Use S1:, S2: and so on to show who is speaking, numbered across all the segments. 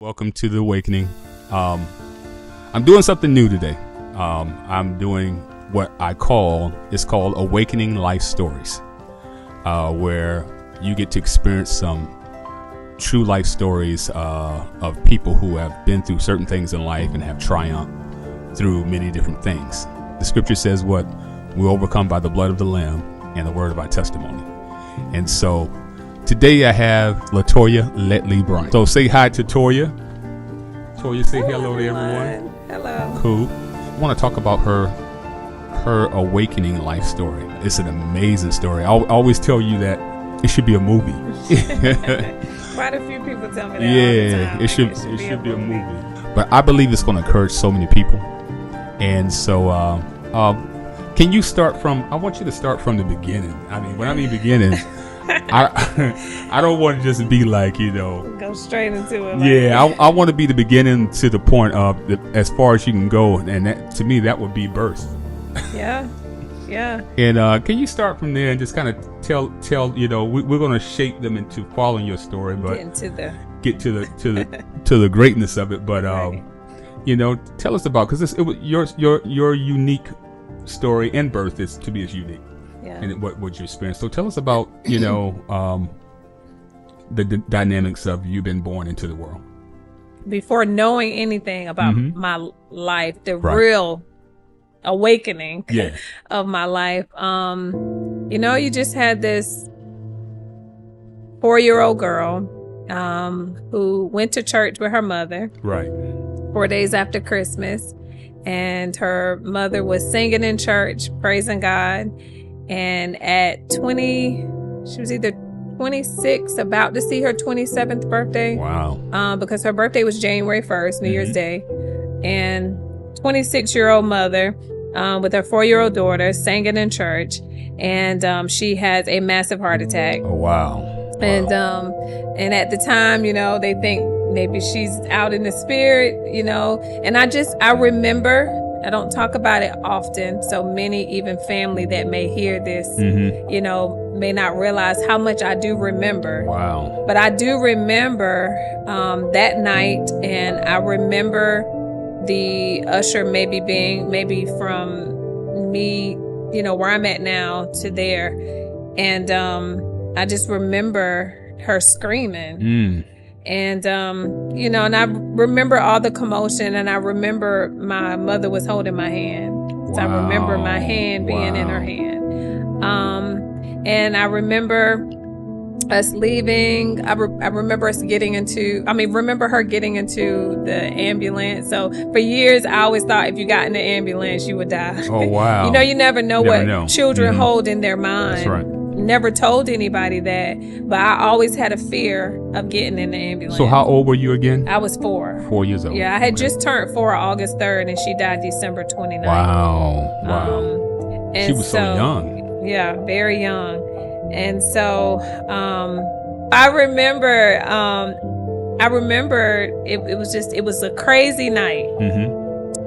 S1: Welcome to the Awakening. I'm doing something new today. I'm doing what it's called Awakening Life Stories, where you get to experience some true life stories of people who have been through certain things in life and have triumphed through many different things. The scripture says what we overcome by the blood of the Lamb and the word of our testimony. And so today I have Latoya Bryant. So say hi to Toya. Toya, say hello to everyone.
S2: Hello.
S1: Cool. I want to talk about her awakening life story. It's an amazing story. I always tell you that it should be a movie.
S2: Quite a few people tell me that.
S1: Yeah,
S2: all the time.
S1: it should be a movie. But I believe it's going to encourage so many people. And so can you start from, I want you to start from the beginning. I mean, when I mean beginning, I don't want to just be like,
S2: go straight into it.
S1: I want to be the beginning to the point of as far as you can go. And that, to me, that would be birth.
S2: Yeah.
S1: And can you start from there and just kind of tell we're going to shape them into following your story, but get to the greatness of it. But
S2: right.
S1: Tell us about, because it was your unique story, and birth is to be as unique.
S2: Yeah.
S1: And what you experienced. So tell us about the dynamics of you being born into the world.
S2: Before knowing anything about my life, the
S1: Right.
S2: real awakening
S1: Yeah.
S2: of my life, you just had this 4-year-old girl who went to church with her mother.
S1: Right.
S2: 4 days after Christmas, and her mother was singing in church, praising God. And at 20, she was either 26, about to see her 27th birthday.
S1: Wow.
S2: Because her birthday was January 1st, New Year's Day. And 26-year-old mother with her 4-year-old daughter singing in church. And she has a massive heart attack.
S1: Oh, wow.
S2: And at the time, they think maybe she's out in the spirit, and I remember, I don't talk about it often. So many, even family that may hear this, may not realize how much I do remember.
S1: Wow.
S2: But I do remember that night, and I remember the usher maybe from me, where I'm at now to there. And I just remember her screaming. And, and I remember all the commotion, and I remember my mother was holding my hand. So I remember my hand being in her hand. And I remember us leaving. I remember her getting into the ambulance. So for years, I always thought if you got in the ambulance, you would die.
S1: Oh, wow.
S2: You never know what children hold in their mind.
S1: That's right.
S2: Never told anybody that, but I always had a fear of getting in the ambulance.
S1: So how old were you again?
S2: I was 4.
S1: 4 years old.
S2: Yeah, I had just turned 4 August 3rd, and she died December 29th.
S1: Wow.
S2: And
S1: she was so young.
S2: Yeah, very young. And so I remember it was a crazy night.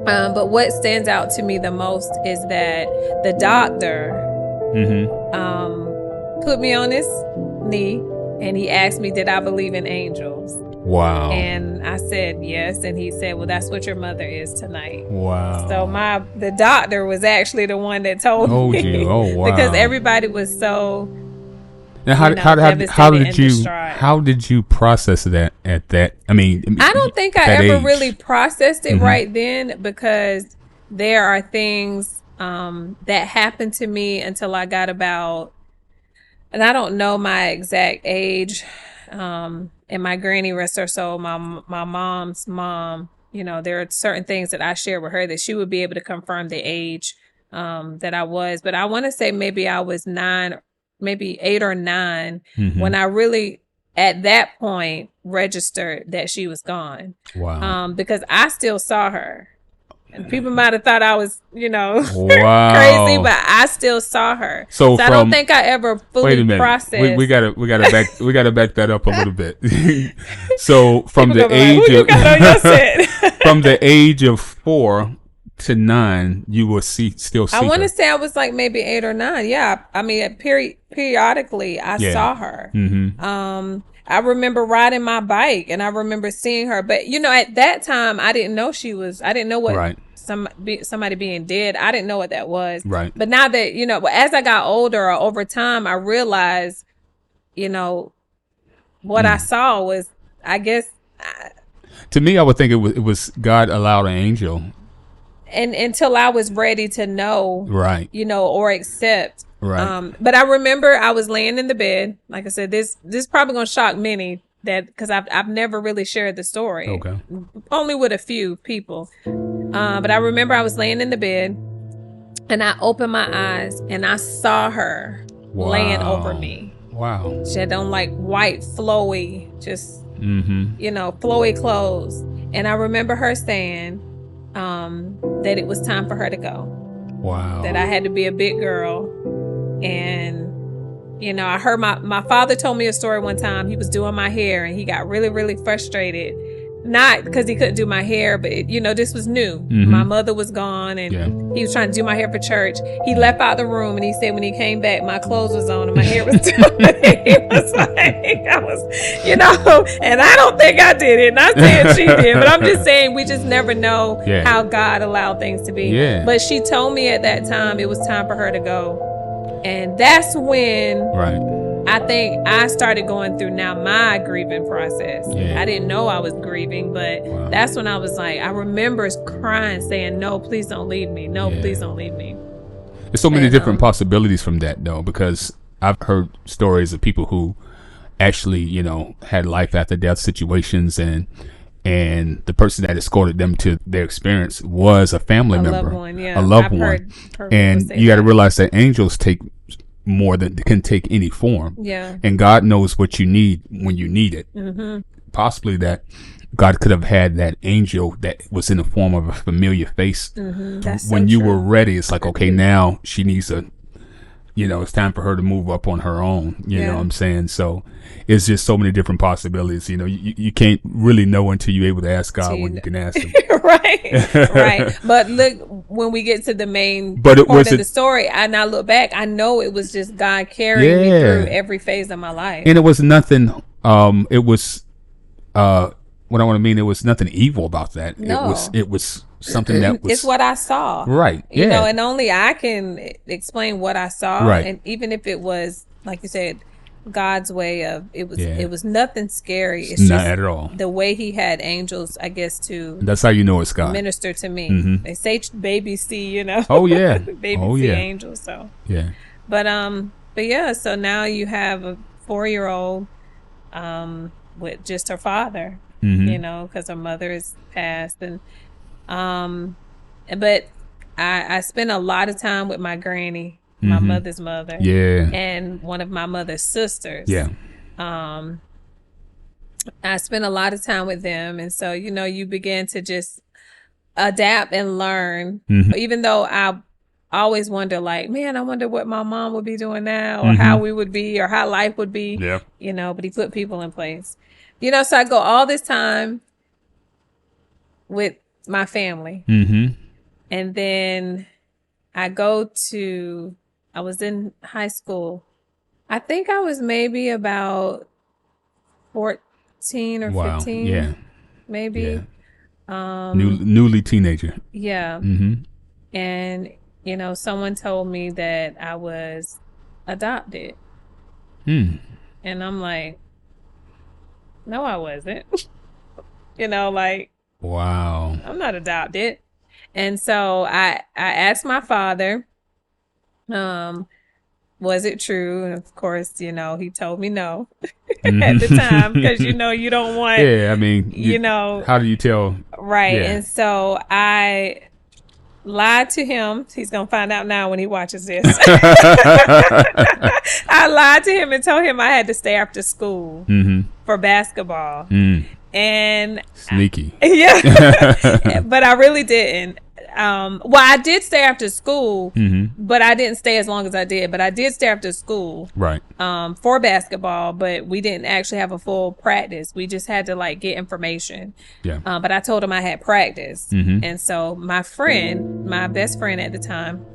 S2: But what stands out to me the most is that the doctor put me on his knee, and he asked me, did I believe in angels?
S1: Wow.
S2: And I said yes, and he said, well, that's what your mother is tonight.
S1: Wow.
S2: So the doctor was actually the one that told me.
S1: You. Oh, wow.
S2: Because everybody was so
S1: now how did you process that at that? I don't
S2: think I ever really processed it right then, because there are things that happened to me until I got about, and I don't know my exact age, and my granny, rest her soul, my mom's mom, there are certain things that I shared with her that she would be able to confirm the age that I was. But I want to say maybe I was 9, maybe 8 or 9 when I really, at that point, registered that she was gone.
S1: Wow.
S2: Because I still saw her. And people might have thought I was, crazy, but I still saw her. So I don't think I ever fully processed.
S1: We gotta back that up a little bit. So from the age of 4 to 9, you will still see
S2: I want
S1: her.
S2: to say I was like maybe 8 or 9. Yeah. I mean, periodically I saw her. I remember riding my bike and I remember seeing her. But, at that time, I didn't know I didn't know what
S1: Right.
S2: somebody being dead. I didn't know what that was.
S1: Right.
S2: But now that, as I got older or over time, I realized, what I saw was, I guess.
S1: To me, I would think it was God allowed an angel.
S2: And until I was ready to know,
S1: Right.
S2: or accept.
S1: Right.
S2: But I remember I was laying in the bed. Like I said, this is probably going to shock many because I've never really shared the story.
S1: Okay.
S2: Only with a few people. But I remember I was laying in the bed and I opened my eyes and I saw her laying over me.
S1: Wow.
S2: She had on like white, flowy, just, flowy clothes. And I remember her saying that it was time for her to go.
S1: Wow.
S2: That I had to be a big girl. And, I heard my father told me a story one time. He was doing my hair and he got really, really frustrated. Not because he couldn't do my hair, but this was new. My mother was gone and he was trying to do my hair for church. He left out the room and he said when he came back, my clothes was on and my hair was done. He was like, and I don't think I did it. Not saying she did, but I'm just saying we just never know how God allowed things to be.
S1: Yeah.
S2: But she told me at that time it was time for her to go. And that's when I think I started going through now my grieving process.
S1: Yeah.
S2: I didn't know I was grieving, but that's when I was like, I remember crying, saying, no, please don't leave me. No, please don't leave me.
S1: There's so many different possibilities from that, though, because I've heard stories of people who actually, had life after death situations and the person that escorted them to their experience was a family member, a loved one. And you got to realize that angels take more than can take any form.
S2: Yeah.
S1: And God knows what you need when you need it. Possibly that God could have had that angel that was in the form of a familiar face. When you were ready, it's like, okay, now she needs it's time for her to move up on her own. You know what I'm saying? So it's just so many different possibilities. You can't really know until you're able to ask God when you can ask him.
S2: Right. But look, when we get to the main part of the story, and I look back, I know it was just God carrying me through every phase of my life.
S1: And it was nothing, it was nothing evil about that.
S2: No.
S1: It was something that was...
S2: It's what I saw.
S1: Right.
S2: And only I can explain what I saw.
S1: Right.
S2: And even if it was, like you said, God's way of, it was nothing scary. It's
S1: not
S2: just
S1: at all.
S2: the way he had angels, I guess, to...
S1: That's how you know it's God.
S2: Minister to me. They say babies see,
S1: Oh, yeah.
S2: Babies see angels, so...
S1: Yeah.
S2: But yeah, so now you have a 4-year-old with just her father, because her mother is passed. And but I spent a lot of time with my granny, my mother's mother, and one of my mother's sisters. I spent a lot of time with them, and so you begin to just adapt and learn. Even though I always wonder, like, man, I wonder what my mom would be doing now, or how we would be, or how life would be. But he put people in place. So I go all this time with my family. And then I was in high school. I think I was maybe about 14 or 15.
S1: Yeah.
S2: Maybe.
S1: Newly teenager.
S2: Yeah. And, someone told me that I was adopted. And I'm like, no, I wasn't.
S1: Wow.
S2: I'm not adopted. And so I asked my father, was it true? And of course, he told me no at the time, because, you don't want,
S1: how do you tell?
S2: Right. Yeah. And so I lied to him. He's going to find out now when he watches this. I lied to him and told him I had to stay after school for basketball. And
S1: sneaky.
S2: But I really didn't. I did stay after school, but I didn't stay as long as I did. But I did stay after school,
S1: right?
S2: For basketball, but we didn't actually have a full practice. We just had to get information.
S1: Yeah.
S2: But I told him I had practice, and so my best friend at the time,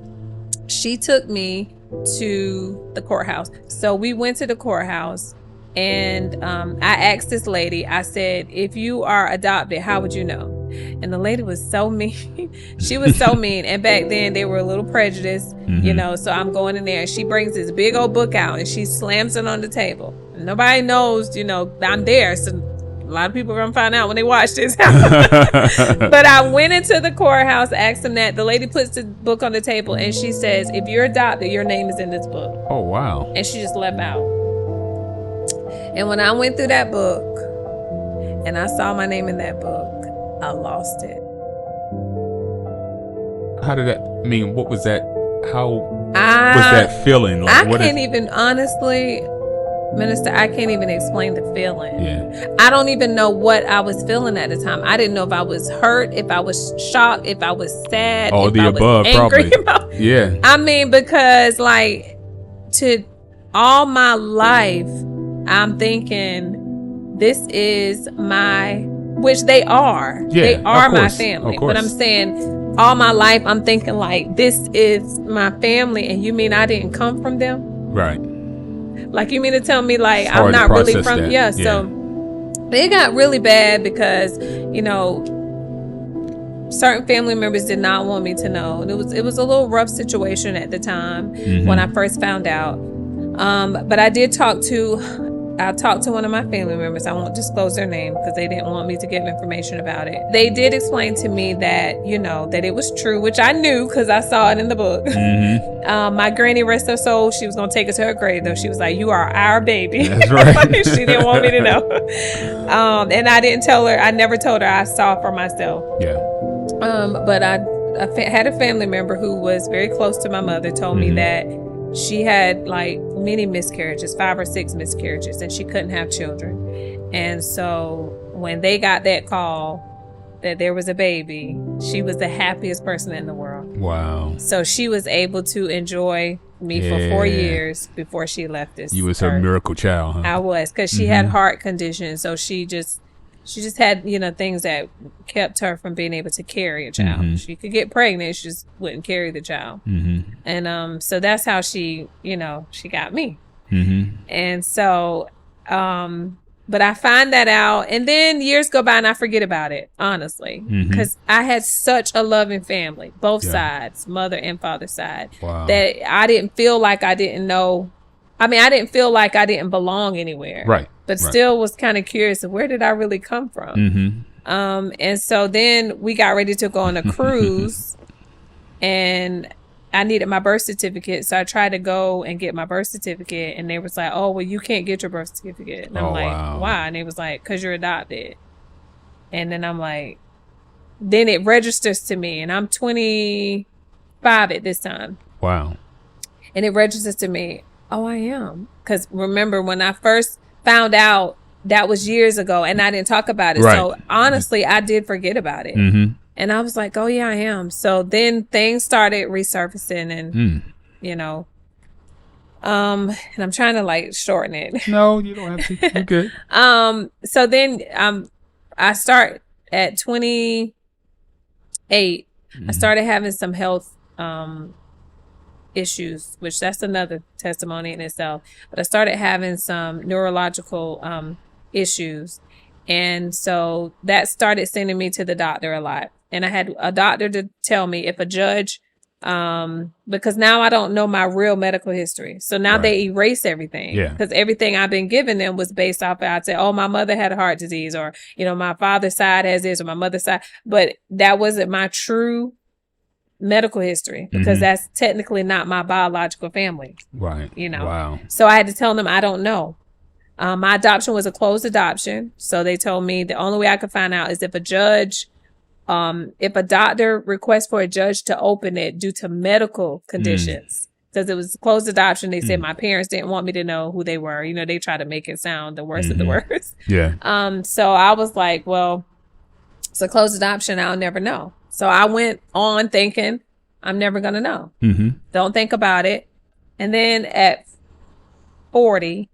S2: she took me to the courthouse. So we went to the courthouse, And I asked this lady, I said, if you are adopted, how would you know? And the lady was so mean. She was so mean. And back then they were a little prejudiced, you know, so I'm going in there and she brings this big old book out and she slams it on the table. And nobody knows, you know, I'm there. So a lot of people are going to find out when they watch this. But I went into the courthouse, asked them that. The lady puts the book on the table and she says, if you're adopted, your name is in this book.
S1: Oh, wow.
S2: And she just left out. And when I went through that book and I saw my name in that book, I lost it.
S1: How did that, I mean, what was that? How was that feeling? Like,
S2: I can't even, honestly, Minister, I can't even explain the feeling.
S1: Yeah.
S2: I don't even know what I was feeling at the time. I didn't know if I was hurt, if I was shocked, if I was sad,
S1: all
S2: if
S1: the
S2: I
S1: above,
S2: was angry.
S1: probably. Yeah.
S2: I mean, because like to all my life, I'm thinking this is my, which they are.
S1: Yeah,
S2: they are
S1: of course,
S2: my family.
S1: of course.
S2: But I'm saying all my life, I'm thinking like this is my family. And you mean I didn't come from them?
S1: Right.
S2: Like, you mean to tell me, like,
S1: It's
S2: I'm
S1: hard to
S2: not really
S1: process
S2: from...
S1: that.
S2: Yeah, so it got really bad because, you know, certain family members did not want me to know. And it was a little rough situation at the time when I first found out. But I talked to one of my family members. I won't disclose their name because they didn't want me to give information about it. They did explain to me that, you know, that it was true, which I knew because I saw it in the book. My granny, rest her soul, she was going to take us to her grave, though. She was like, you are our baby.
S1: That's right.
S2: She didn't want me to know. And I didn't tell her. I never told her. I saw for myself.
S1: Yeah.
S2: But I had a family member who was very close to my mother told me that she had like many miscarriages, 5 or 6 miscarriages, and she couldn't have children. And so when they got that call that there was a baby, she was the happiest person in the world.
S1: Wow.
S2: So she was able to enjoy me for 4 years before she left this.
S1: You was her miracle child, huh?
S2: I was, because she had heart conditions. So she just had, you know, things that kept her from being able to carry a child. She could get pregnant, she just wouldn't carry the child. And so that's how she, you know, she got me. And so, but I find that out, and then years go by and I forget about it, honestly, because I had such a loving family, both sides, mother and father side, that I didn't feel like I didn't know. I mean, I didn't feel like I didn't belong anywhere. Right. But still was kind of curious of where did I really come from? And so then we got ready to go on a cruise and I needed my birth certificate. So I tried to go and get my birth certificate and they was like, oh, well, you can't get your birth certificate. And I'm like, why? And they was like, because you're adopted. And then I'm like, then it registers to me and I'm 25 at this time. Wow. And it registers to me. Oh, I am. Because remember when I first found out, that was years ago and I didn't talk about it. Right. So honestly, I did forget about it. And I was like, oh yeah, I am. So then things started resurfacing and, you know, and I'm trying to like shorten it.
S1: No, you don't have to. You're good.
S2: So then, I start at 28. I started having some health, issues, which that's another testimony in itself. But I started having some neurological issues. And so that started sending me to the doctor a lot. And I had a doctor to tell me if a judge, because now I don't know my real medical history. So now they erase everything. Because everything I've been giving them was based off of, I'd say, oh, my mother had a heart disease, or, you know, my father's side has this, or my mother's side. But that wasn't my true medical history, because that's technically not my biological family. Right. You know? Wow. So I had to tell them I don't know. My adoption was a closed adoption. So they told me the only way I could find out is if a judge, if a doctor requests for a judge to open it due to medical conditions. Because it was closed adoption. They said my parents didn't want me to know who they were. You know, they try to make it sound the worst of the worst. Yeah. So I was like, well, it's a closed adoption. I'll never know. So I went on thinking I'm never going to know. Don't think about it. And then at 40,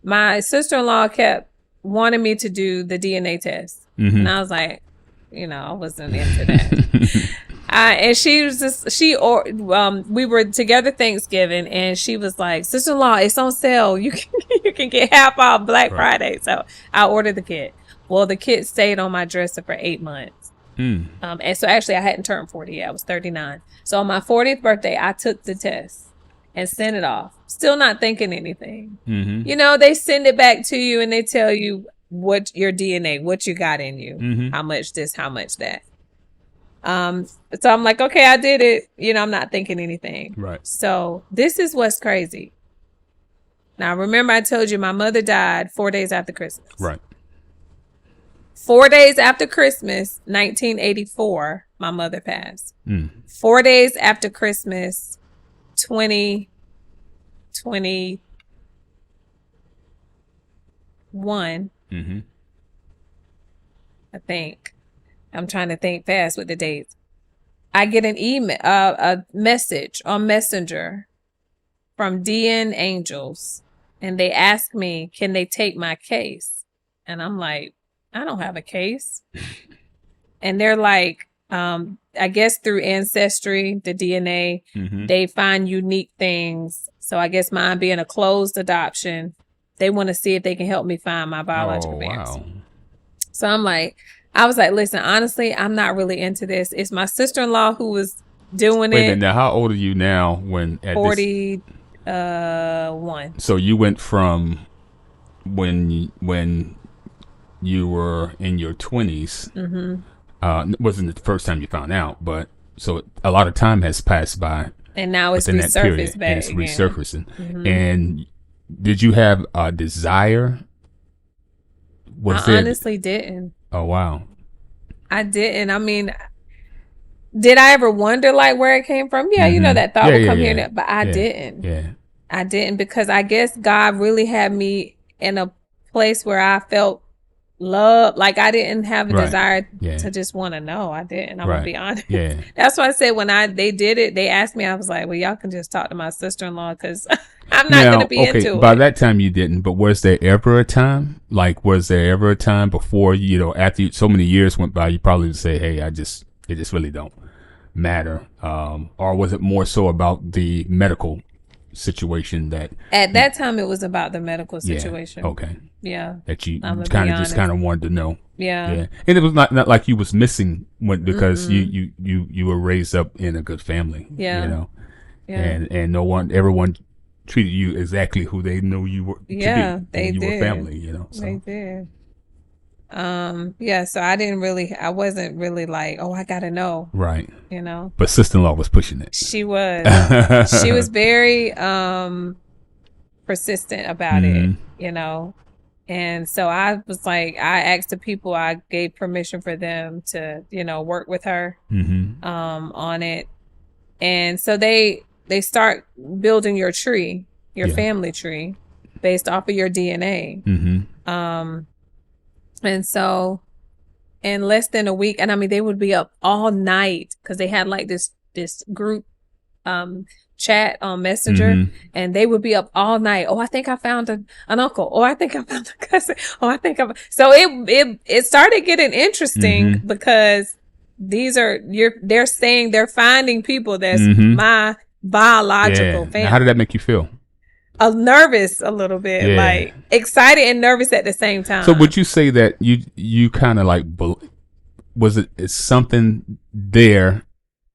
S2: my sister-in-law kept wanting me to do the DNA test. And I was like, you know, I wasn't into that. And she was just, we were together Thanksgiving, and she was like, sister-in-law, it's on sale. You can get half off Black Friday. So I ordered the kit. Well, the kit stayed on my dresser for 8 months. And so actually I hadn't turned 40 yet. I was 39. So on my 40th birthday, I took the test and sent it off. Still not thinking anything. You know, they send it back to you and they tell you what your DNA, what you got in you, how much this, how much that. So I'm like, okay, I did it. You know, I'm not thinking anything.
S1: Right.
S2: So this is what's crazy. Now, remember I told you my mother died 4 days after Christmas.
S1: Right.
S2: 4 days after Christmas, 1984, my mother passed. 4 days after Christmas, 2021, I think. I'm trying to think fast with the dates. I get an email, a message on Messenger from DN Angels, and they ask me, can they take my case? And I'm like, I don't have a case. And they're like, I guess through Ancestry, the DNA, they find unique things. So I guess mine being a closed adoption, they want to see if they can help me find my biological parents. Wow. So I was like, listen, honestly, I'm not really into this. It's my sister-in-law who was doing it.
S1: Wait a minute, now how old are you now when at
S2: 41.
S1: So you went from when you were in your 20s. Wasn't the first time you found out, but so a lot of time has passed by.
S2: And now it's resurfaced back.
S1: And it's resurfacing. And did you have a desire?
S2: I honestly didn't.
S1: Oh, wow.
S2: I didn't. I mean, did I ever wonder like where it came from? Yeah, you know, that thought would come here. But I didn't. Yeah. I didn't, because I guess God really had me in a place where I felt love. Like I didn't have a desire to just want to know. I didn't. I'm gonna be honest. Yeah. That's why I said when they did it, they asked me, I was like, well, y'all can just talk to my sister-in-law, because I'm not going to be into it.
S1: By that time you didn't, but was there ever a time? Like, was there ever a time before, you know, after so many years went by, you probably would say, hey, it just really don't matter. Or was it more so about the medical situation that
S2: at that time it was about the medical situation?
S1: Okay.
S2: Yeah.
S1: That you kind of wanted to know.
S2: Yeah.
S1: And it was not like you was missing because you were raised up in a good family. Yeah. You know. Yeah. And everyone treated you exactly who they knew you were.
S2: Yeah,
S1: they did. You were family, you know. So.
S2: They did. So I wasn't really like, oh, I gotta know.
S1: Right.
S2: You know.
S1: But sister-in-law was pushing it.
S2: She was. She was very persistent about it, you know. And so I was like, I asked the people, I gave permission for them to, you know, work with her on it. And so they start building your tree, your family tree, based off of your DNA. And so in less than a week, and I mean, they would be up all night because they had like this group chat on Messenger, and they would be up all night. Oh, I think I found an uncle. Oh, I think I found a cousin. Oh, I think so it started getting interesting because they're saying they're finding people that's my biological family.
S1: Now, how did that make you feel?
S2: Nervous a little bit, like excited and nervous at the same time.
S1: So would you say that you kind of like, was it's something there,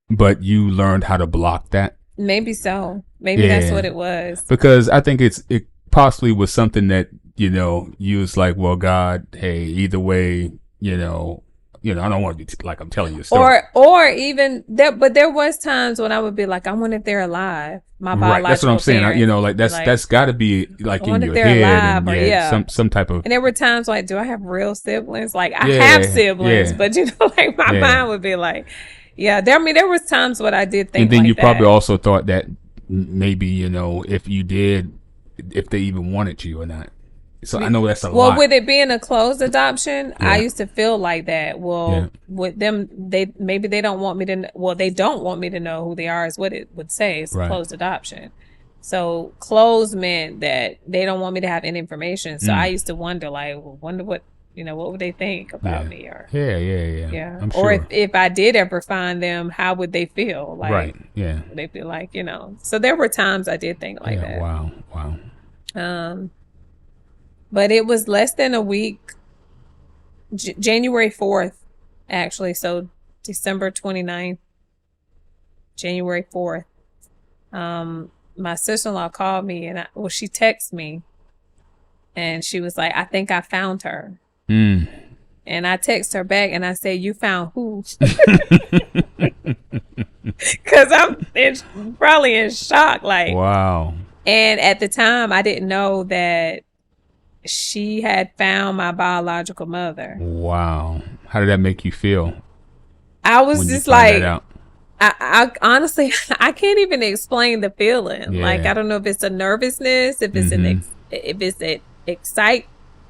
S1: but you learned how to block that?
S2: Maybe so. Maybe that's what it was.
S1: Because I think it possibly was something that, you know, you was like, well, God, hey, either way, you know, I don't want to be like I'm telling you a story.
S2: Or even there, but there was times when I would be like, I wonder if they're alive. My biological
S1: that's what I'm saying.
S2: parents.
S1: You know, like that's got to be like in your head, and some type of.
S2: And there were times like, do I have real siblings? Like I have siblings, but you know, like my mind would be like, there was times what I did think.
S1: And then
S2: like
S1: you
S2: that.
S1: probably also thought that maybe, you know, if you did, if they even wanted you or not. So I know that's a lot.
S2: Well, with it being a closed adoption, I used to feel like that. Well, with them, they don't want me to. Well, they don't want me to know who they are. Is what it would say. It's a closed adoption. So closed meant that they don't want me to have any information. So I used to wonder, like, wonder what what would they think about me? Or
S1: Yeah. I'm
S2: or
S1: sure.
S2: if I did ever find them, how would they feel? Like,
S1: Right. Yeah.
S2: would they feel like, so there were times I did think like that.
S1: Wow.
S2: But it was less than a week, January 4th, actually. So December 29th, January 4th. My sister-in-law called me and she texted me and she was like, I think I found her. And I text her back and I said, you found who? Because I'm probably in shock. Like,
S1: wow.
S2: And at the time, I didn't know that she had found my biological mother.
S1: Wow. How did that make you feel?
S2: I was just like, I honestly, I can't even explain the feeling.
S1: Yeah.
S2: Like, I don't know if it's a nervousness, if it's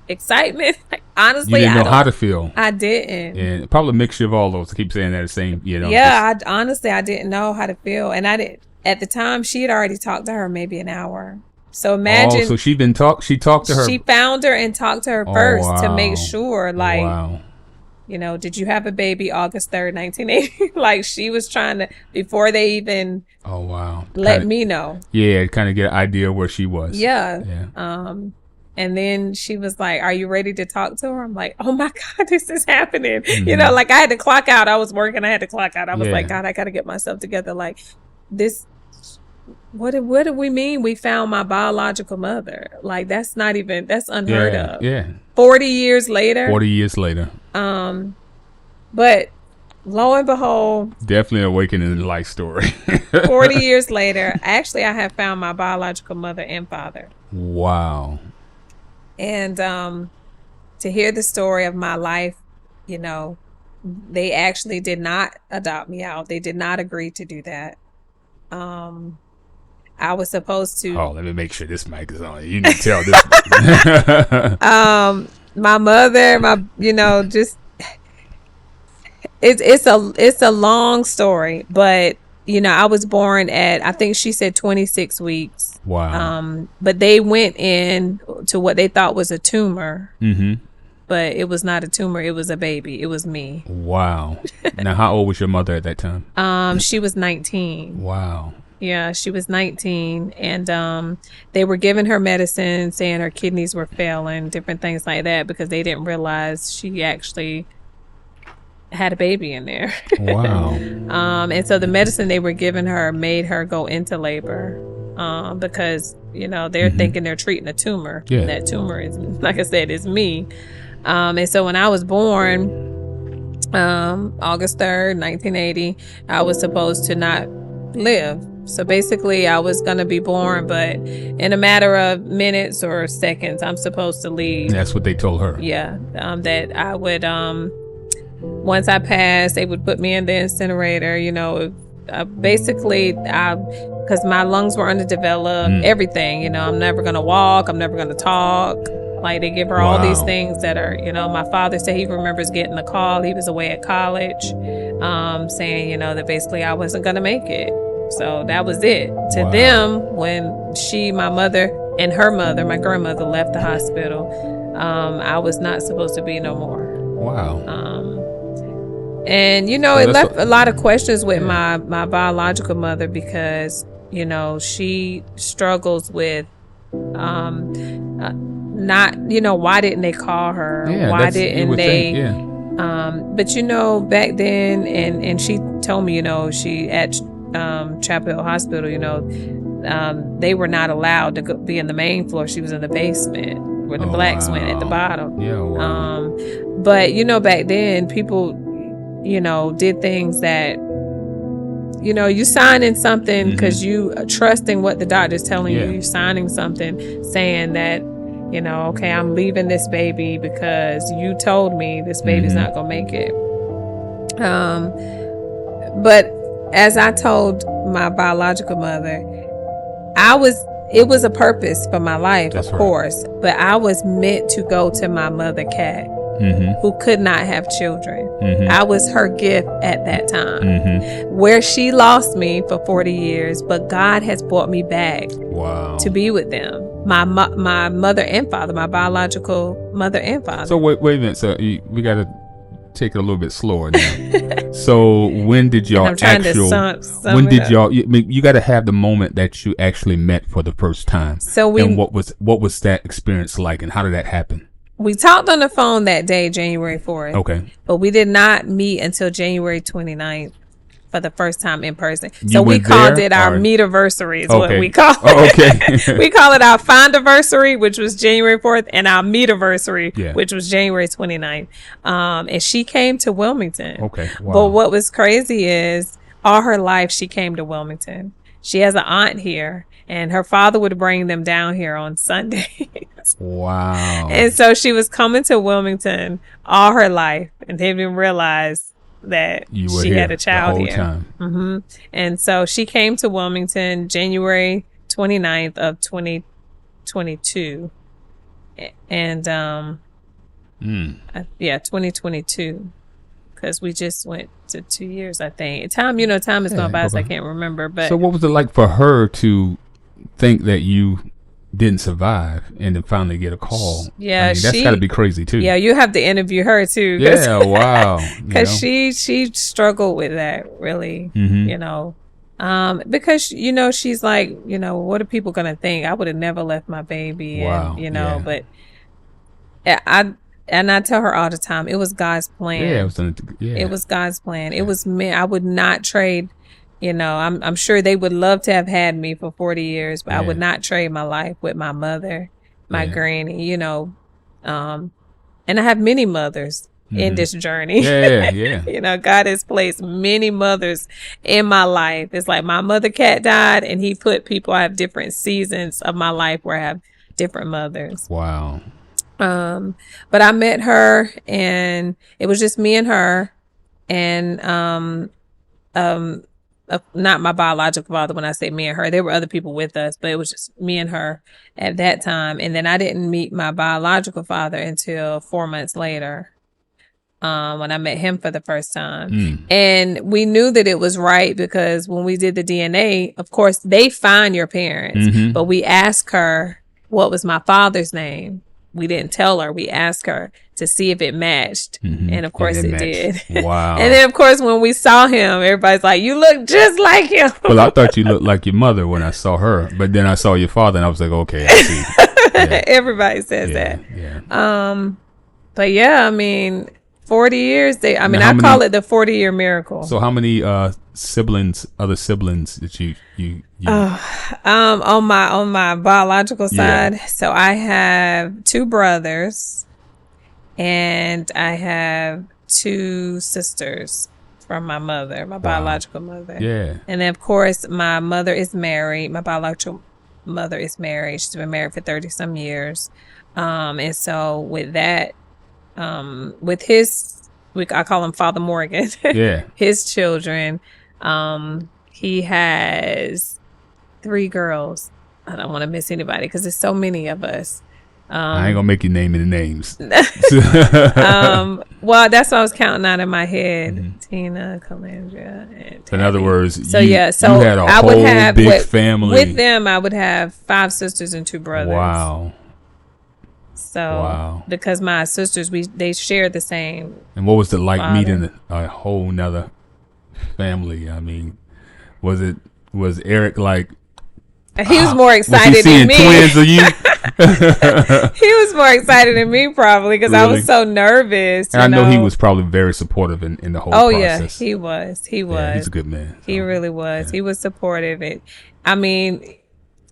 S2: excitement. Like, honestly,
S1: you didn't know how to feel.
S2: I didn't.
S1: Yeah, probably a mixture of all those. I keep saying that the same,
S2: Yeah, honestly, I didn't know how to feel, and I didn't. At the time, she had already talked to her maybe an hour. So imagine.
S1: Oh, so she talked to her.
S2: She found her and talked to her first to make sure, like, did you have a baby August 3rd, 1980? Like, she was trying to, before they even let me know.
S1: Yeah, kind of get an idea where she was.
S2: Yeah. And then she was like, are you ready to talk to her? I'm like, oh my God, this is happening. Like, I had to clock out. I was working. I had to clock out. I was like, God, I got to get myself together. Like, this, what do we mean we found my biological mother? Like, that's unheard of.
S1: Yeah.
S2: 40 years later. But lo and behold,
S1: definitely an awakening life story.
S2: 40 years later, actually, I have found my biological mother and father.
S1: Wow.
S2: And to hear the story of my life, they actually did not adopt me out. They did not agree to do that. I was supposed to.
S1: Oh, let me make sure this mic is on. You need to tell this.
S2: My mother, just it's a long story, but I was born at, I think she said 26 weeks.
S1: Wow.
S2: But they went in to what they thought was a tumor. But it was not a tumor. It was a baby. It was me.
S1: Wow. Now, how old was your mother at that time?
S2: She was 19.
S1: Wow.
S2: Yeah, she was 19, and they were giving her medicine, saying her kidneys were failing, different things like that, because they didn't realize she actually had a baby in there.
S1: Wow.
S2: And so the medicine they were giving her made her go into labor, because they're thinking they're treating a tumor.
S1: Yeah.
S2: That tumor is, like I said, is me. And so when I was born, August 3rd, 1980, I was supposed to not live. So basically, I was going to be born, but in a matter of minutes or seconds, I'm supposed to leave.
S1: That's what they told her.
S2: Yeah. That I would, once I passed, they would put me in the incinerator, because my lungs were underdeveloped, everything, I'm never going to walk. I'm never going to talk. Like, they give her all these things that are, my father said he remembers getting the call. He was away at college, saying, that basically I wasn't going to make it. So that was it. To them, when my mother and her mother, my grandmother, left the hospital, I was not supposed to be no more.
S1: Wow.
S2: And, it left a lot of questions with my biological mother, because, she struggles with not, why didn't they call her?
S1: Yeah,
S2: why didn't they? But, back then, and she told me, she at Chapel Hill Hospital, they were not allowed to be in the main floor. She was in the basement where the blacks went at the bottom.
S1: Yeah. Wow.
S2: But, back then, people, did things that, you signing something because you trusting what the doctor's telling you. You're signing something saying that, okay, I'm leaving this baby because you told me this baby's not going to make it. But as I told my biological mother, it was a purpose for my life, of course, but I was meant to go to my mother cat. who could not have children. I was her gift at that time. Where she lost me for 40 years, but God has brought me back to be with them. My mother and father, my biological mother and father.
S1: So wait a minute. So we got to take it a little bit slower now. So when did y'all when did y'all? You got to have the moment that you actually met for the first time.
S2: So
S1: and what was that experience like, and how did that happen?
S2: We talked on the phone that day, January 4th.
S1: Okay.
S2: But we did not meet until January 29th for the first time in person. So we called it our meet-iversary is what we call it. We call it our find-iversary, which was January 4th, and our meet-iversary, which was January 29th. And she came to Wilmington.
S1: Okay. Wow.
S2: But what was crazy is all her life she came to Wilmington. She has an aunt here, and her father would bring them down here on Sundays.
S1: Wow.
S2: And so she was coming to Wilmington all her life and didn't even realize that she had a child
S1: the whole
S2: here.
S1: Time.
S2: And so she came to Wilmington January 29th of 2022. And 2022. Because we just went to 2 years, I think. Time is gone by, so I can't remember. But
S1: so what was it like for her to think that you didn't survive and then finally get a call?
S2: Yeah,
S1: I mean, that's got to be crazy too.
S2: Yeah, you have to interview her too.
S1: Yeah, wow.
S2: Because she struggled with that really, because she's like, what are people gonna think? I would have never left my baby,
S1: wow.
S2: But I tell her all the time, it was God's plan. It was God's plan. It was me. I would not trade. I'm sure they would love to have had me for 40 years, but I would not trade my life with my mother, my granny, and I have many mothers in this journey. God has placed many mothers in my life. It's like my mother cat died and he put people, I have different seasons of my life where I have different mothers.
S1: Wow.
S2: But I met her and it was just me and her and, not my biological father. When I say me and her, there were other people with us, but it was just me and her at that time. And then I didn't meet my biological father until 4 months later, when I met him for the first time. And we knew that it was right because when we did the DNA, of course, they find your parents, but we asked her what was my father's name. We didn't tell her. We asked her to see if it matched. And of course it did.
S1: Wow.
S2: And then of course when we saw him, everybody's like, you look just like him.
S1: Well, I thought you looked like your mother when I saw her, but then I saw your father and I was like, okay, I see.
S2: Everybody says that. But yeah, I mean, 40 years, I call it the 40-year miracle.
S1: So how many other siblings that you
S2: on my biological side, so I have 2 brothers and I have 2 sisters from my mother, my biological mother.
S1: Yeah.
S2: And then of course my mother is married. My biological mother is married. She's been married for 30 some years. And so with that, with his, I call him Father Morgan. His children, he has 3 girls. I don't want to miss anybody because there's so many of us.
S1: I ain't gonna make you name any names.
S2: Well, that's what I was counting out in my head. Tina, Calandria, and Tabby.
S1: In other words,
S2: so
S1: you had a whole big family.
S2: With them, I would have 5 sisters and 2 brothers.
S1: Wow.
S2: So, because my sisters, they share the same.
S1: And what was it like meeting a whole nother family? I mean, was Eric like?
S2: He was more excited than me.
S1: Twins of you?
S2: He was more excited than me probably because I was so nervous.
S1: And I know he was probably very supportive in the whole process.
S2: Yeah, he was.
S1: Yeah, he's a good man.
S2: He really was. Yeah. He was supportive.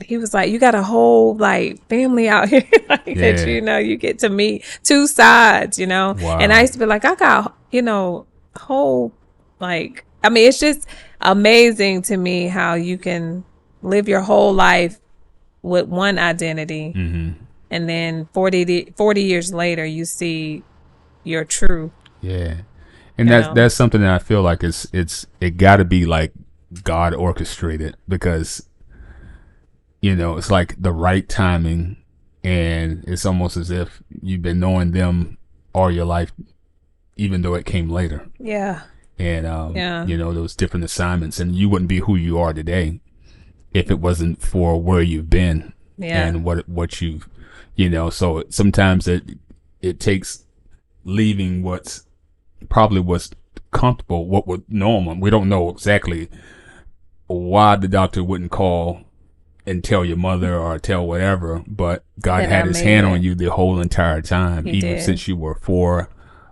S2: He was like, you got a whole family out here that, you get to meet 2 sides, Wow. And I used to be like, I got, whole, it's just amazing to me how you can live your whole life with one identity. And then 40 years later, you see your truth.
S1: Yeah. And that's something that I feel like it got to be like God orchestrated because, it's like the right timing and it's almost as if you've been knowing them all your life, even though it came later.
S2: Yeah.
S1: And,
S2: Yeah.
S1: you know, those different assignments, and you wouldn't be who you are today if it wasn't for where you've been
S2: Yeah.
S1: and what you've, you know, so sometimes it takes leaving what's comfortable, what was normal. We don't know exactly why the doctor wouldn't call and tell your mother or tell whatever, but God had his hand on you the whole entire time, even since you were 4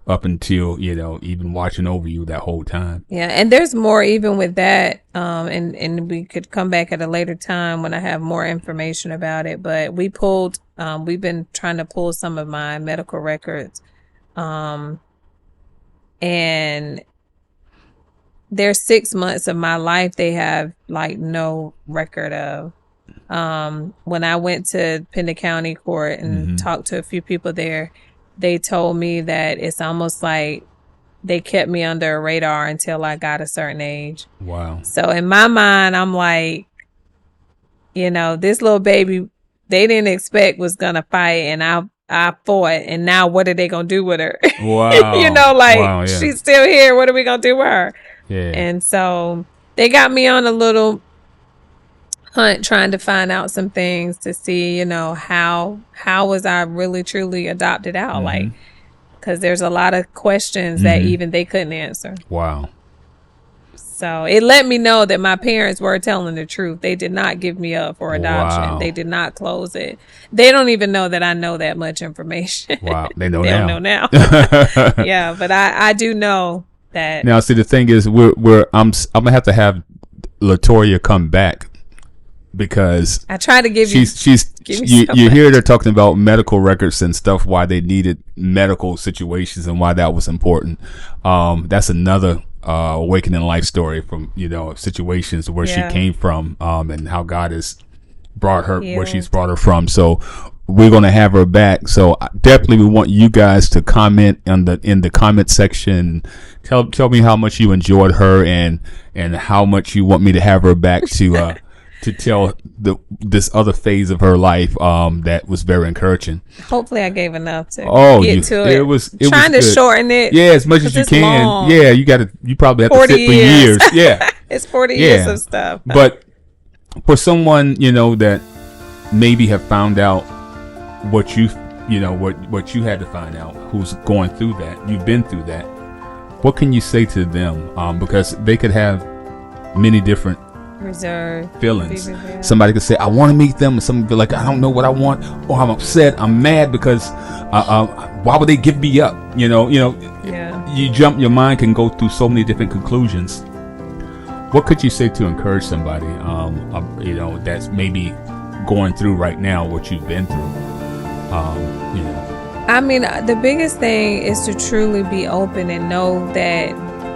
S1: up until, you know, even watching over you that whole time.
S2: Yeah, and there's more even with that, and we could come back at a later time when I have more information about it. But we've been trying to pull some of my medical records, and there's 6 months of my life they have like no record of. When I went to Pender County Court and talked to a few people there, they told me that it's almost like they kept me under a radar until I got a certain age.
S1: Wow.
S2: So in my mind, I'm like, you know, this little baby, they didn't expect was going to fight, and I fought, and now what are they going to do with her?
S1: Wow.
S2: You know, like, she's still here. What are we going to do with her?
S1: Yeah.
S2: And so they got me on a little hunt trying to find out some things to see, you know, how was I really truly adopted out, like, because there's a lot of questions that even they couldn't answer.
S1: Wow.
S2: So it let me know that my parents were telling the truth. They did not give me up for adoption.
S1: Wow.
S2: They did not close it. They don't even know that I know that much information.
S1: Wow. They know
S2: they
S1: now.
S2: don't know now. Yeah, but I do know that.
S1: Now, see, the thing is, I'm gonna have to have Latoya come back, because
S2: I try to give
S1: you hear they're talking about medical records and stuff, why they needed medical situations and why that was important. That's another awakening life story from, you know, situations where she came from, and how God has brought her where she's brought her from. So we're going to have her back. So definitely we want you guys to comment in the comment section. Tell me how much you enjoyed her and how much you want me to have her back to to tell this other phase of her life that was very encouraging.
S2: Hopefully I gave enough to get to it.
S1: It was
S2: trying to shorten it.
S1: Yeah, as much as you can.
S2: Long.
S1: Yeah, you probably have to sit for years. Yeah.
S2: It's 40 years of stuff.
S1: But for someone, you know, that maybe have found out what you what you had to find out, who's going through that, you've been through that, what can you say to them? Because they could have many different
S2: reserved
S1: feelings. Somebody could say, I want to meet them, and somebody be like, I don't know what I want, or I'm upset, I'm mad because why would they give me up? You know, your mind can go through so many different conclusions. What could you say to encourage somebody you know, that's maybe going through right now what you've been through? You know,
S2: I mean, the biggest thing is to truly be open and know that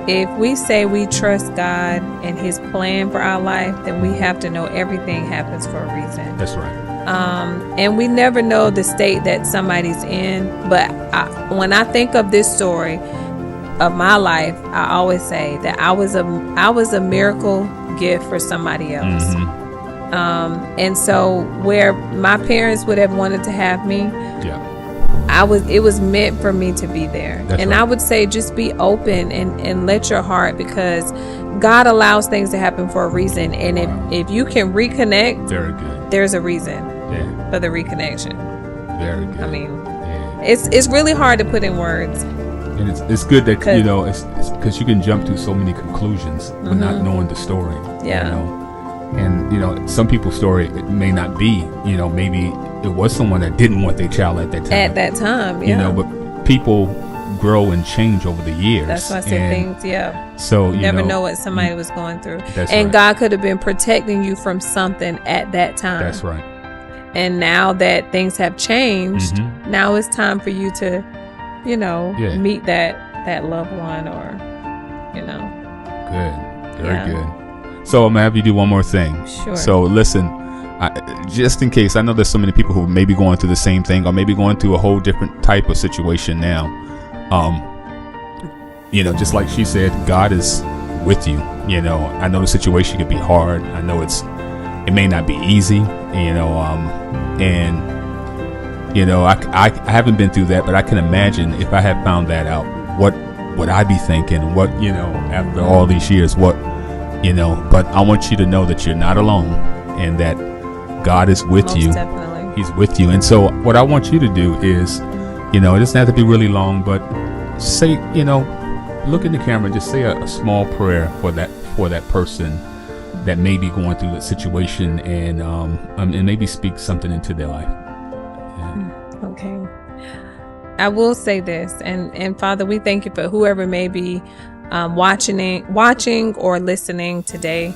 S2: if we say we trust God and His plan for our life, then we have to know everything happens for a reason.
S1: That's right.
S2: And we never know the state that somebody's in. But when I think of this story of my life, I always say that I was a miracle gift for somebody else. And so where my parents would have wanted to have me, it was meant for me to be there. That's right. I would say just be open and let your heart, because God allows things to happen for a reason. And if you can reconnect, very good. There's a reason for the reconnection. Very good. I mean, it's really hard to put in words.
S1: And it's good that, you know, it's because you can jump to so many conclusions but not knowing the story. Yeah. You know? And, you know, some people's story, it may not be, you know, maybe it was someone that didn't want their child at that time.
S2: At that time, yeah.
S1: You know, but people grow and change over the years.
S2: That's why I say things,
S1: So, you
S2: never know what somebody was going through.
S1: That's
S2: and
S1: right.
S2: God could have been protecting you from something at that time.
S1: That's right.
S2: And now that things have changed, now it's time for you to, you know, meet that loved one, or, you know.
S1: Good. Very good. So I'm going to have you do one more thing. Sure. So listen, just in case, I know there's so many people who may be going through the same thing, or maybe going through a whole different type of situation now. You know, just like she said, God is with you. You know, I know the situation could be hard. I know it may not be easy, you know, and I haven't been through that, but I can imagine if I had found that out, what would I be thinking? What, after all these years, what, but I want you to know that you're not alone and that God is with
S2: Most
S1: you.
S2: definitely.
S1: He's with you. And so what I want you to do is, it doesn't have to be really long, but say, look in the camera and just say a small prayer for that person that may be going through that situation, and maybe speak something into their life. Yeah.
S2: Okay. I will say this, and Father, we thank you for whoever may be watching or listening today.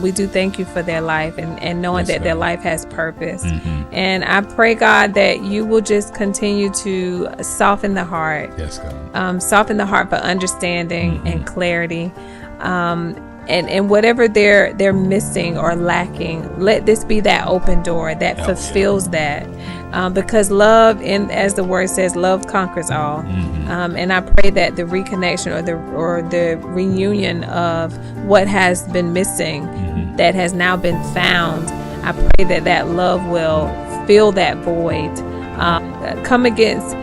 S2: We do thank you for their life and knowing that their life has purpose. And I pray, God, that you will just continue to soften the heart.
S1: Yes, God.
S2: Soften the heart for understanding and clarity. And whatever they're missing or lacking, let this be that open door that fulfills that. Because love, as the word says, love conquers all. And I pray that the reconnection or the reunion of what has been missing, that has now been found, I pray that love will fill that void. Come against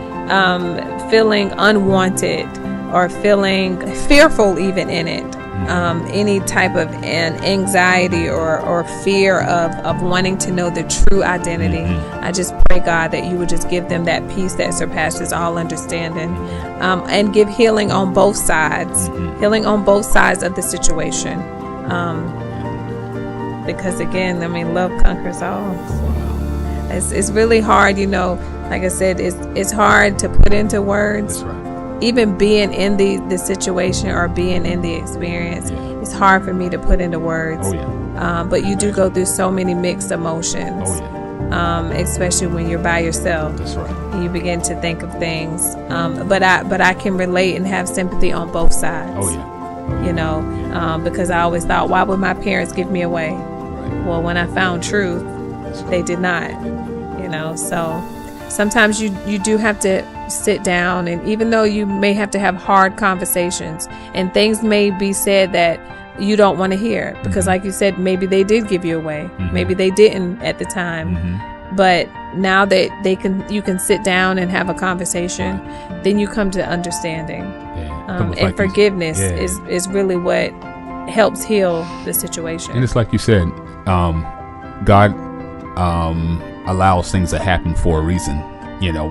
S2: feeling unwanted or feeling fearful even in it. Any type of anxiety or fear of wanting to know the true identity. I just pray, God, that you would just give them that peace that surpasses all understanding, and give healing on both sides, of the situation. Because again, love conquers all. It's really hard, like I said, it's hard to put into words.
S1: That's right.
S2: Even being in the situation or being in the experience, it's hard for me to put into words. But you do go through so many mixed emotions, especially when you're by yourself.
S1: That's right.
S2: And you begin to think of things. But I can relate and have sympathy on both sides. Because I always thought, why would my parents give me away? Right. Well, when I found truth, they did not. So sometimes you do have to sit down, and even though you may have to have hard conversations and things may be said that you don't want to hear, because like you said, maybe they did give you away, maybe they didn't at the time, but now that you can sit down and have a conversation, then you come to understanding, and forgiveness is really what helps heal the situation.
S1: And it's like you said, God allows things to happen for a reason.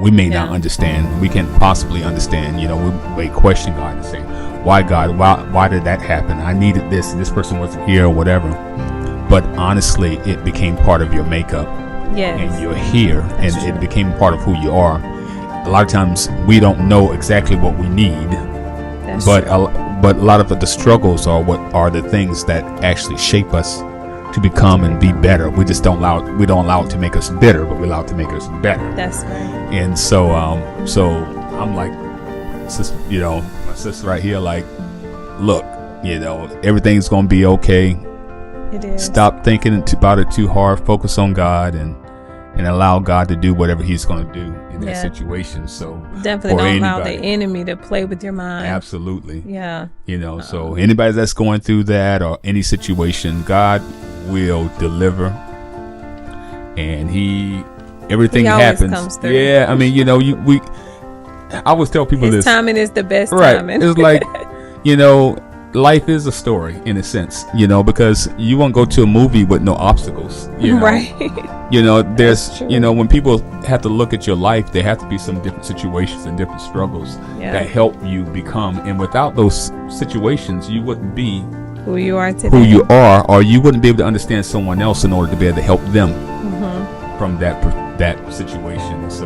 S1: We may not understand. We can't possibly understand. We may question God and say, why, God? Why did that happen? I needed this, and this person wasn't here, or whatever. But honestly, it became part of your makeup.
S2: Yes.
S1: And you're here,
S2: That's
S1: and
S2: true.
S1: It became part of who you are. A lot of times, we don't know exactly what we need.
S2: That's
S1: But
S2: true.
S1: a lot of the struggles are the things that actually shape us to become and be better. We don't allow it to make us bitter, but we allow it to make us better.
S2: That's right.
S1: And so I'm like, my sister right here, like, look, everything's gonna be okay.
S2: It is.
S1: Stop thinking about it too hard. Focus on God and allow God to do whatever He's gonna do in that situation. So
S2: definitely don't allow the enemy to play with your mind.
S1: Absolutely.
S2: Yeah.
S1: So anybody that's going through that or any situation, God will deliver, and everything
S2: He always
S1: happens.
S2: comes through.
S1: Yeah, I always tell people
S2: His
S1: this.
S2: timing is the best
S1: Right.
S2: timing.
S1: It's like, life is a story in a sense, because you won't go to a movie with no obstacles.
S2: Right.
S1: There's, when people have to look at your life, there have to be some different situations and different struggles that help you become. And without those situations, you wouldn't be
S2: who you are today.
S1: Who you are, or you wouldn't be able to understand someone else in order to be able to help them from that situation. So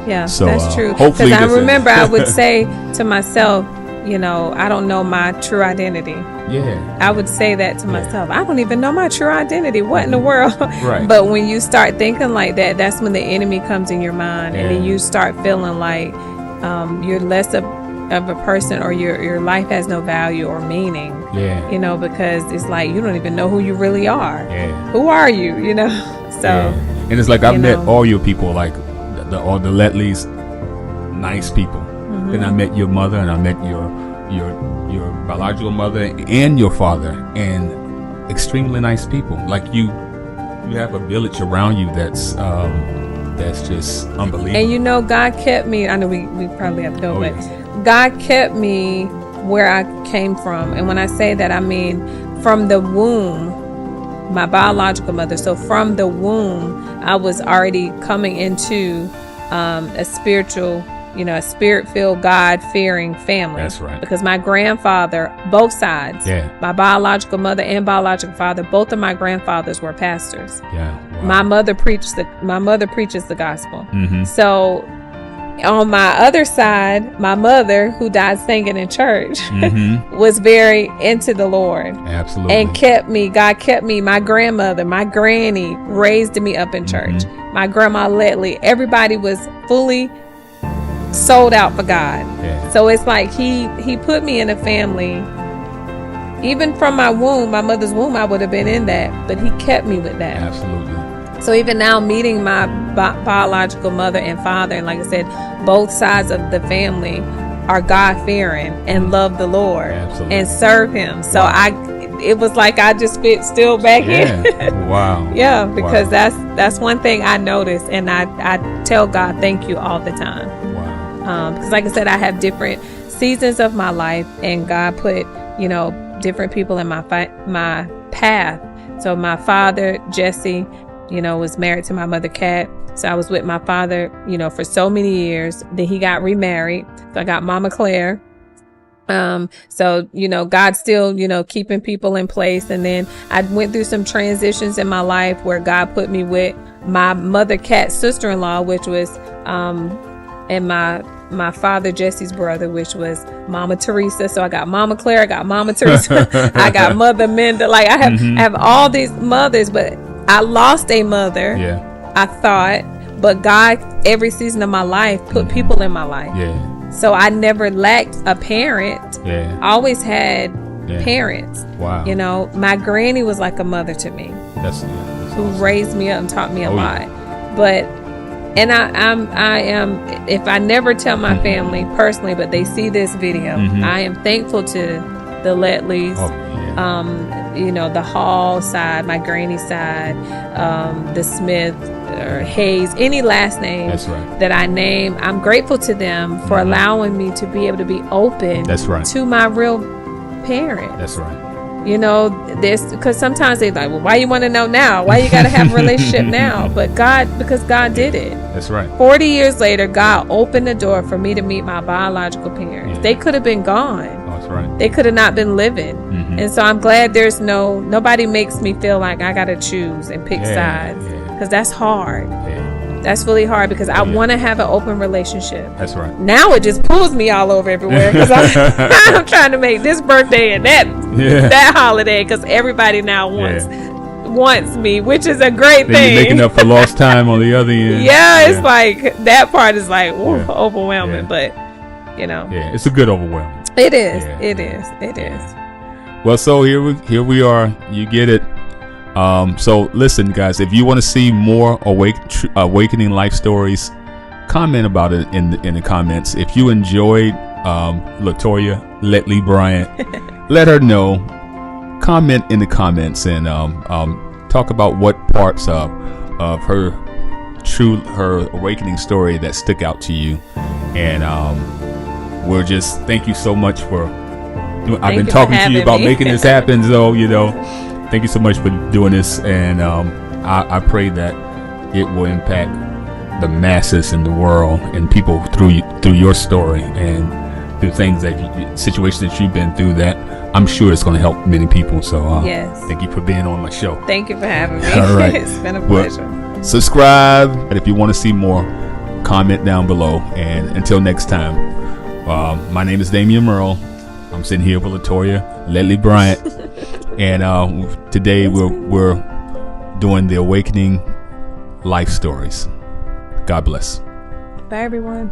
S2: that's true.
S1: Hopefully,
S2: because I remember I would say to myself, I don't know my true identity.
S1: Yeah.
S2: I would say that to myself. I don't even know my true identity. What in the world?
S1: Right.
S2: But when you start thinking like that, that's when the enemy comes in your mind, and then you start feeling like you're less of a person, or your life has no value or meaning.
S1: Yeah.
S2: Because it's like you don't even know who you really are.
S1: Yeah.
S2: Who are you? So.
S1: And it's like I've met all your people, like the Letley's, nice people. Then I met your mother, and I met your biological mother and your father, and extremely nice people. Like you have a village around you that's that's just unbelievable.
S2: And you know, God kept me. I know we probably have to go, but
S1: yes.
S2: God kept me where I came from. And when I say that, I mean from the womb, my biological mother. So from the womb, I was already coming into a spiritual, a spirit-filled, God-fearing family.
S1: That's right.
S2: Because my grandfather, both sides, my biological mother and biological father, both of my grandfathers were pastors.
S1: Yeah. Wow.
S2: My mother preaches the gospel.
S1: Mm-hmm.
S2: So on my other side, my mother, who died singing in church, was very into the Lord.
S1: Absolutely.
S2: And God kept me. My grandmother, my granny raised me up in church. My grandma Letley, everybody was fully sold out for God.
S1: Yeah.
S2: So it's like he put me in a family. Even from my womb, my mother's womb, I would have been in that, but he kept me with that.
S1: Absolutely.
S2: So even now, meeting my biological mother and father, and like I said, both sides of the family are God-fearing and love the Lord.
S1: Absolutely.
S2: And serve Him. So it was like I just fit still back in.
S1: Wow.
S2: Yeah, because that's one thing I noticed, and I tell God thank you all the time.
S1: Wow.
S2: Because like I said, I have different seasons of my life, and God put different people in my path. So my father, Jesse, was married to my mother, Kat. So I was with my father, for so many years. Then he got remarried. So I got Mama Claire. So, God's still, keeping people in place. And then I went through some transitions in my life where God put me with my mother, Kat's sister-in-law, which was, and my father, Jesse's brother, which was Mama Teresa. So I got Mama Claire, I got Mama Teresa, I got Mother Minda. Like I have all these mothers, but I lost a mother.
S1: Yeah.
S2: I thought, but God, every season of my life, put people in my life.
S1: Yeah.
S2: So I never lacked a parent.
S1: Yeah.
S2: I always had parents.
S1: Wow.
S2: My granny was like a mother to me.
S1: That's
S2: who
S1: awesome.
S2: raised me up and taught me a lot.
S1: Yeah.
S2: But I am, if I never tell my family personally, but they see this video, I am thankful to the Letleys, the Hall side, my granny side, the Smith or Hayes, any last name that I name. I'm grateful to them for allowing me to be able to be open to my real parents.
S1: That's right.
S2: Because sometimes they're like, well, why you want to know now? Why you got to have a relationship now? But because God did it.
S1: That's right. 40
S2: years later, God opened the door for me to meet my biological parents.
S1: Yeah.
S2: They could have been gone.
S1: That's right.
S2: They could have not been living. And so I'm glad there's nobody makes me feel like I got to choose and pick sides. Because that's hard.
S1: Yeah.
S2: That's really hard because I want to have an open relationship.
S1: That's right.
S2: Now it just pulls me all over everywhere because I'm trying to make this birthday and that holiday because everybody now wants me, which is a great thing.
S1: You're making up for lost time on the other end.
S2: It's like that part is like overwhelming, but
S1: yeah, it's a good overwhelming.
S2: It is. It is.
S1: Well, so here we are. You get it. So listen, guys, if you want to see more awakening life stories, comment about it in the comments. If you enjoyed Latoya Letley Bryant, let her know. Comment in the comments and talk about what parts of her awakening story that stick out to you. And we'll just thank you so much for. I've been talking to you about making this happen, so thank you so much for doing this, and I pray that it will impact the masses in the world and people through your story and through situations that you've been through. That I'm sure it's going to help many people. So thank you for being on my show.
S2: Thank you for having me.
S1: All right.
S2: It's been a pleasure.
S1: Subscribe, and if you want to see more, comment down below. And until next time, my name is Damian Merle. I'm sitting here with Latoya Letley Bryant. And today we're doing the awakening life stories. God bless.
S2: Bye, everyone.